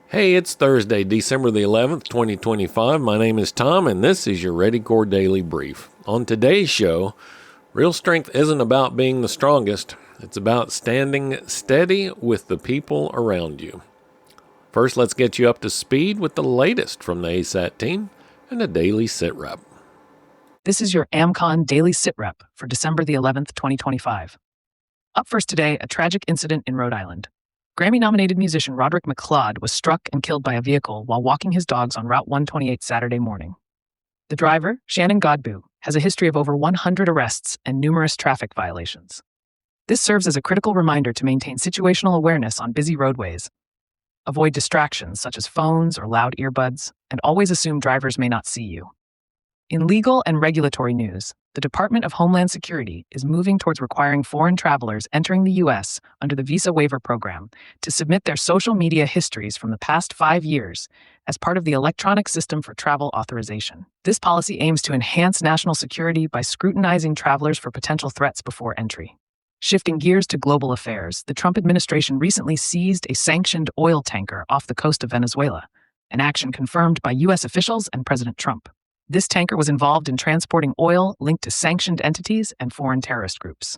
Hey, it's Thursday, December the 11th, 2025. My name is Tom, and this is your Ready Core Daily Brief. On today's show, real strength isn't about being the strongest. It's about standing steady with the people around you. First, let's get you up to speed with the latest from the ASAT team and a daily sit rep. This is your AmCon Daily Sit Rep for December the 11th, 2025. Up first today, a tragic incident in Rhode Island. Grammy-nominated musician Roderick McLeod was struck and killed by a vehicle while walking his dogs on Route 128 Saturday morning. The driver, Shannon Godbout, has a history of over 100 arrests and numerous traffic violations. This serves as a critical reminder to maintain situational awareness on busy roadways. Avoid distractions such as phones or loud earbuds, and always assume drivers may not see you. In legal and regulatory news, the Department of Homeland Security is moving towards requiring foreign travelers entering the U.S. under the Visa Waiver Program to submit their social media histories from the past 5 years as part of the electronic system for travel authorization. This policy aims to enhance national security by scrutinizing travelers for potential threats before entry. Shifting gears to global affairs, the Trump administration recently seized a sanctioned oil tanker off the coast of Venezuela, an action confirmed by U.S. officials and President Trump. This tanker was involved in transporting oil linked to sanctioned entities and foreign terrorist groups.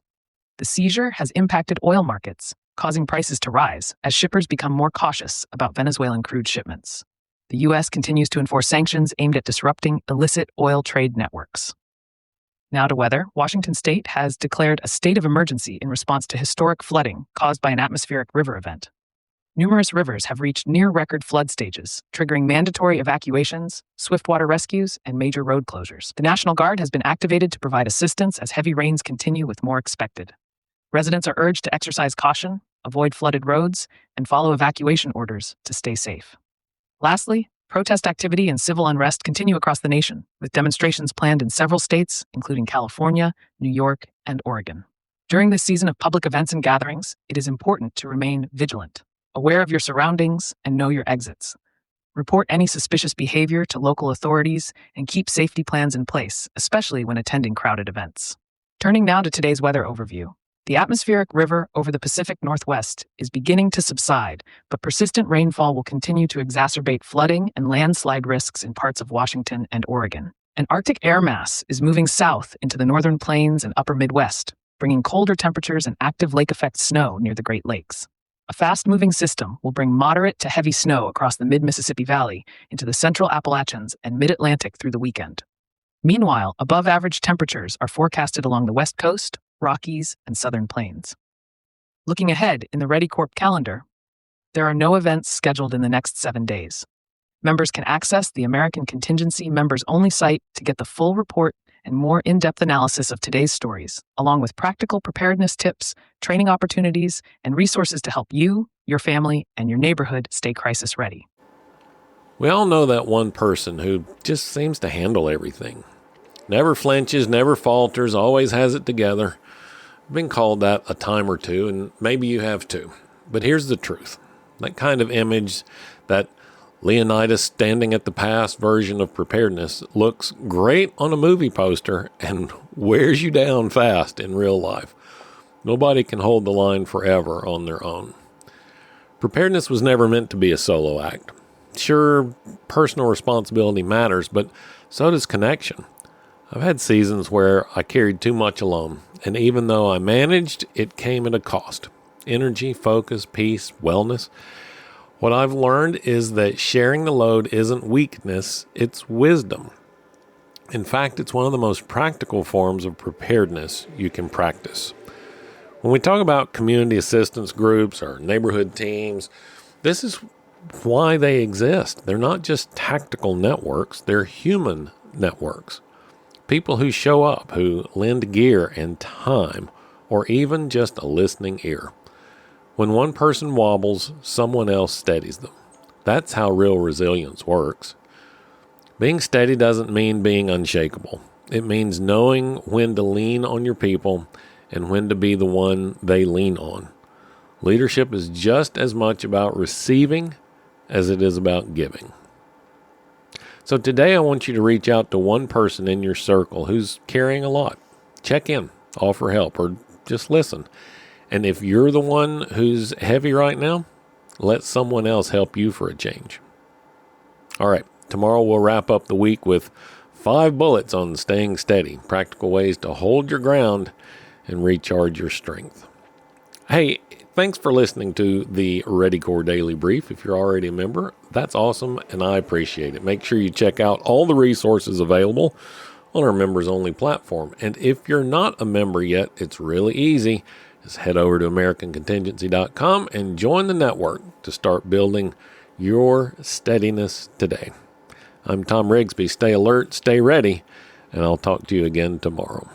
The seizure has impacted oil markets, causing prices to rise as shippers become more cautious about Venezuelan crude shipments. The U.S. continues to enforce sanctions aimed at disrupting illicit oil trade networks. Now to weather. Washington State has declared a state of emergency in response to historic flooding caused by an atmospheric river event. Numerous rivers have reached near-record flood stages, triggering mandatory evacuations, swiftwater rescues, and major road closures. The National Guard has been activated to provide assistance as heavy rains continue with more expected. Residents are urged to exercise caution, avoid flooded roads, and follow evacuation orders to stay safe. Lastly, protest activity and civil unrest continue across the nation, with demonstrations planned in several states, including California, New York, and Oregon. During this season of public events and gatherings, it is important to remain vigilant, aware of your surroundings, and know your exits. Report any suspicious behavior to local authorities and keep safety plans in place, especially when attending crowded events. Turning now to today's weather overview. The atmospheric river over the Pacific Northwest is beginning to subside, but persistent rainfall will continue to exacerbate flooding and landslide risks in parts of Washington and Oregon. An Arctic air mass is moving south into the northern plains and upper Midwest, bringing colder temperatures and active lake-effect snow near the Great Lakes. A fast-moving system will bring moderate to heavy snow across the mid-Mississippi Valley into the central Appalachians and mid-Atlantic through the weekend. Meanwhile, above-average temperatures are forecasted along the West Coast, Rockies, and Southern Plains. Looking ahead in the Ready Corp calendar, there are no events scheduled in the next 7 days. Members can access the American Contingency members-only site to get the full report and more in-depth analysis of today's stories, along with practical preparedness tips, training opportunities, and resources to help you, your family, and your neighborhood stay crisis ready. We all know that one person who just seems to handle everything. Never flinches, never falters, always has it together. I've been called that a time or two, and maybe you have too. But here's the truth. That kind of image, that Leonidas standing at the past version of preparedness, looks great on a movie poster and wears you down fast in real life. Nobody can hold the line forever on their own. Preparedness was never meant to be a solo act. Sure, personal responsibility matters, but so does connection. I've had seasons where I carried too much alone, and even though I managed, it came at a cost. Energy, focus, peace, wellness. What I've learned is that sharing the load isn't weakness, it's wisdom. In fact, it's one of the most practical forms of preparedness you can practice. When we talk about community assistance groups or neighborhood teams, this is why they exist. They're not just tactical networks, they're human networks. People who show up, who lend gear and time, or even just a listening ear. When one person wobbles, someone else steadies them. That's how real resilience works. Being steady doesn't mean being unshakable. It means knowing when to lean on your people and when to be the one they lean on. Leadership is just as much about receiving as it is about giving. So today I want you to reach out to one person in your circle who's carrying a lot. Check in, offer help, or just listen. And if you're the one who's heavy right now, Let someone else help you for a change. All right, tomorrow we'll wrap up the week with 5 bullets on staying steady, practical ways to hold your ground and recharge your strength. Hey, thanks for listening to the Ready Core Daily Brief. If you're already a member, that's awesome, and I appreciate it. Make sure you check out all the resources available on our members-only platform. And if you're not a member yet, it's really easy. Just head over to AmericanContingency.com and join the network to start building your steadiness today. I'm Tom Rigsby. Stay alert, stay ready, and I'll talk to you again tomorrow.